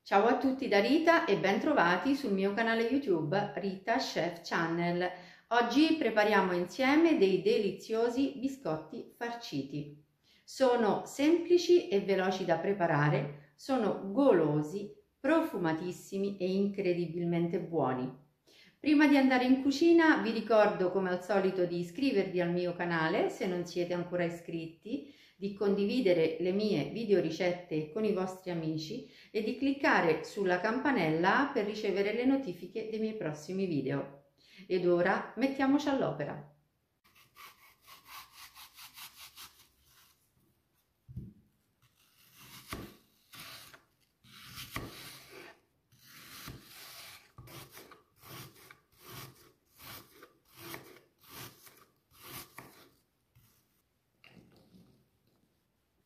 Ciao a tutti da Rita e ben trovati sul mio canale YouTube Rita Chef Channel. Oggi prepariamo insieme dei deliziosi biscotti farciti. Sono semplici e veloci da preparare, sono golosi, profumatissimi e incredibilmente buoni. Prima di andare in cucina vi ricordo come al solito di iscrivervi al mio canale se non siete ancora iscritti, di condividere le mie video ricette con i vostri amici e di cliccare sulla campanella per ricevere le notifiche dei miei prossimi video. Ed ora mettiamoci all'opera.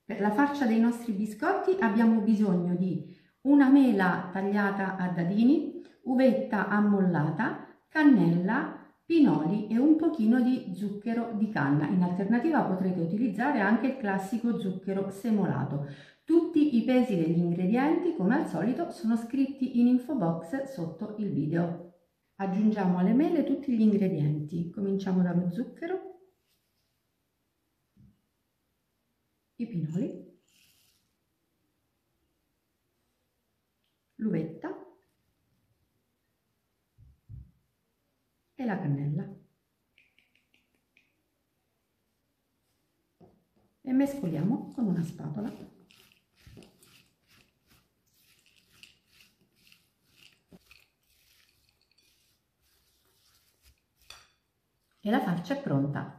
Per la farcia dei nostri biscotti abbiamo bisogno di una mela tagliata a dadini, uvetta ammollata, cannella, pinoli e un pochino di zucchero di canna. In alternativa potrete utilizzare anche il classico zucchero semolato. Tutti i pesi degli ingredienti, come al solito, sono scritti in info box sotto il video. Aggiungiamo alle mele tutti gli ingredienti. Cominciamo dallo zucchero, i pinoli, l'uvetta e la cannella e mescoliamo con una spatola. E la farcia è pronta.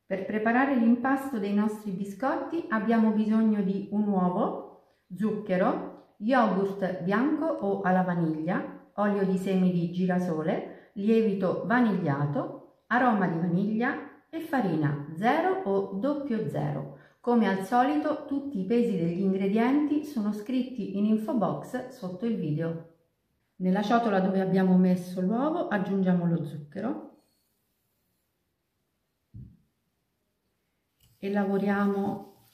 Per preparare l'impasto dei nostri biscotti abbiamo bisogno di un uovo, zucchero, yogurt bianco o alla vaniglia, olio di semi di girasole, lievito vanigliato, aroma di vaniglia e farina 0 o 00. Come al solito tutti i pesi degli ingredienti sono scritti in info box sotto il video. Nella ciotola dove abbiamo messo l'uovo aggiungiamo lo zucchero e lavoriamo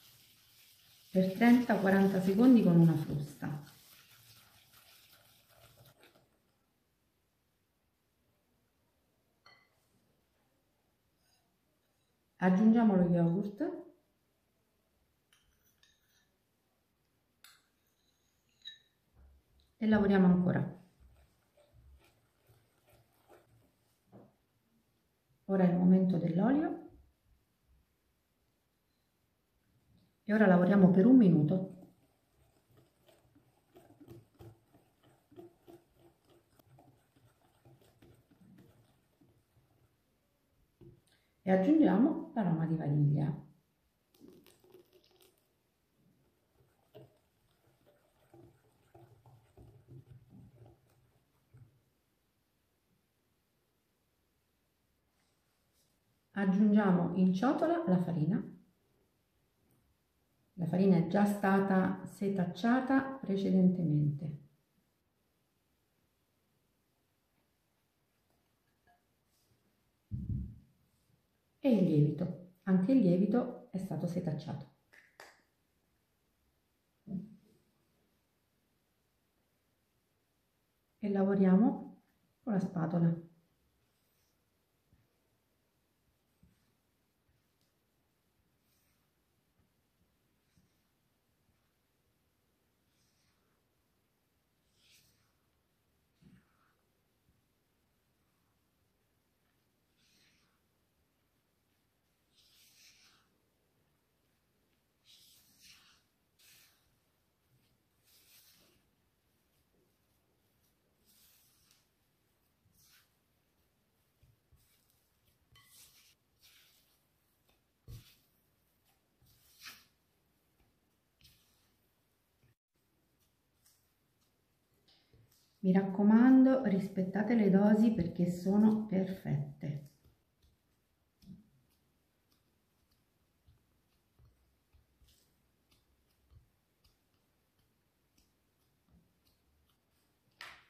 per 30-40 secondi con una frusta. Aggiungiamo lo yogurt e lavoriamo ancora. Ora è il momento dell'olio. E ora lavoriamo per 1 minuto. E aggiungiamo l'aroma di vaniglia. Aggiungiamo in ciotola la farina. La farina è già stata setacciata precedentemente. E il lievito, anche il lievito è stato setacciato. E lavoriamo con la spatola. Mi raccomando, rispettate le dosi perché sono perfette.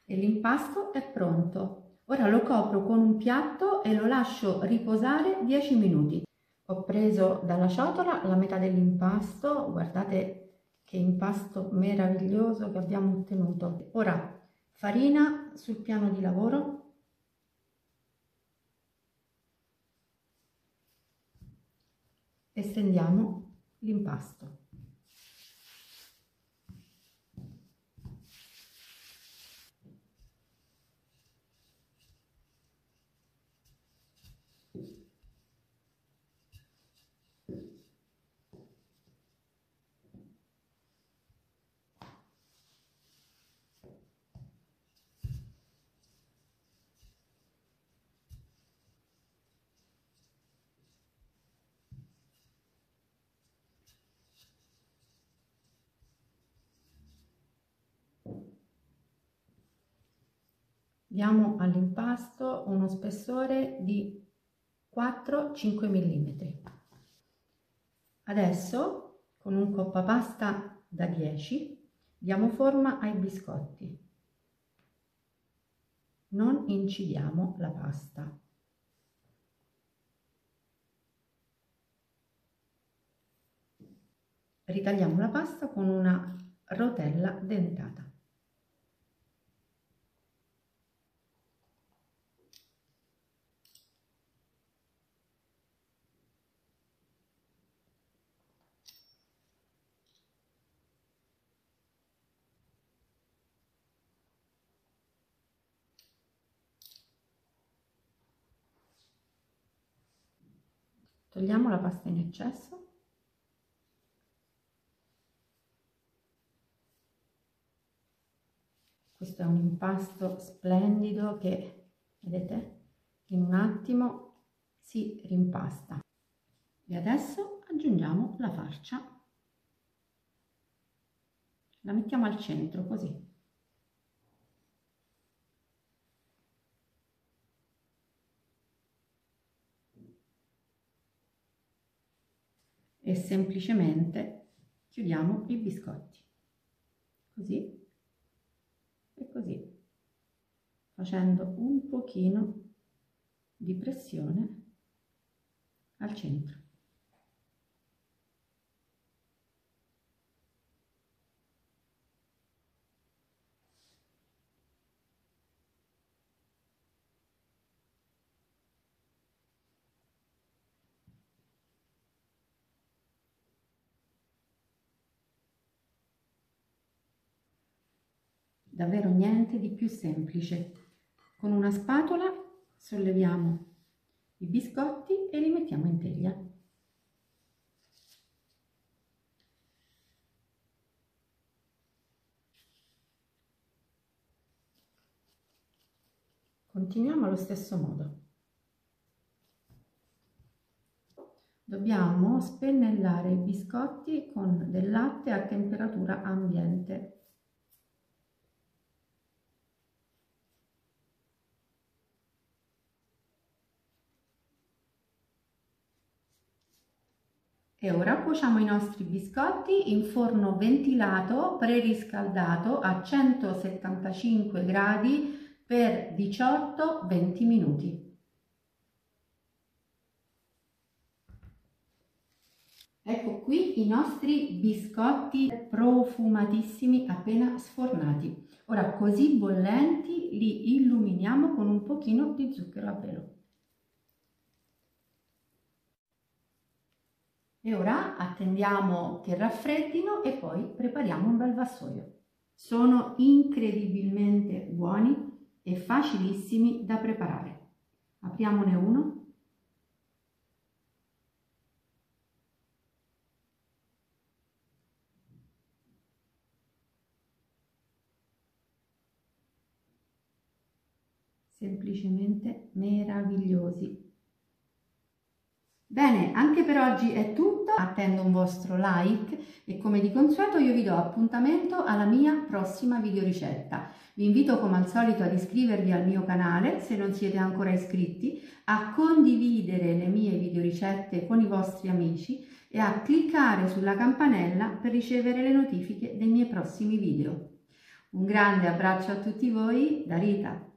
E l'impasto è pronto. Ora lo copro con un piatto e lo lascio riposare 10 minuti. Ho preso dalla ciotola la metà dell'impasto, guardate che impasto meraviglioso che abbiamo ottenuto. Ora farina sul piano di lavoro, e stendiamo l'impasto. Diamo all'impasto uno spessore di 4-5 mm. Adesso con un coppapasta da 10 diamo forma ai biscotti. Non incidiamo la pasta. Ritagliamo la pasta con una rotella dentata. Togliamo la pasta in eccesso. Questo è un impasto splendido che, vedete, in un attimo si rimpasta. E adesso aggiungiamo la farcia. La mettiamo al centro così. E semplicemente chiudiamo i biscotti. Così. E così, facendo un pochino di pressione al centro. Davvero niente di più semplice. Con una spatola solleviamo i biscotti e li mettiamo in teglia. Continuiamo allo stesso modo. Dobbiamo spennellare i biscotti con del latte a temperatura ambiente. E ora cuociamo i nostri biscotti in forno ventilato preriscaldato a 175 gradi per 18-20 minuti. Ecco qui i nostri biscotti profumatissimi appena sfornati. Ora, così bollenti, li illuminiamo con un pochino di zucchero a velo. E ora attendiamo che raffreddino e poi prepariamo un bel vassoio. Sono incredibilmente buoni e facilissimi da preparare. Apriamone uno. Semplicemente meravigliosi. Bene, anche per oggi è tutto, attendo un vostro like e come di consueto io vi do appuntamento alla mia prossima videoricetta. Vi invito come al solito ad iscrivervi al mio canale se non siete ancora iscritti, a condividere le mie videoricette con i vostri amici e a cliccare sulla campanella per ricevere le notifiche dei miei prossimi video. Un grande abbraccio a tutti voi da Rita.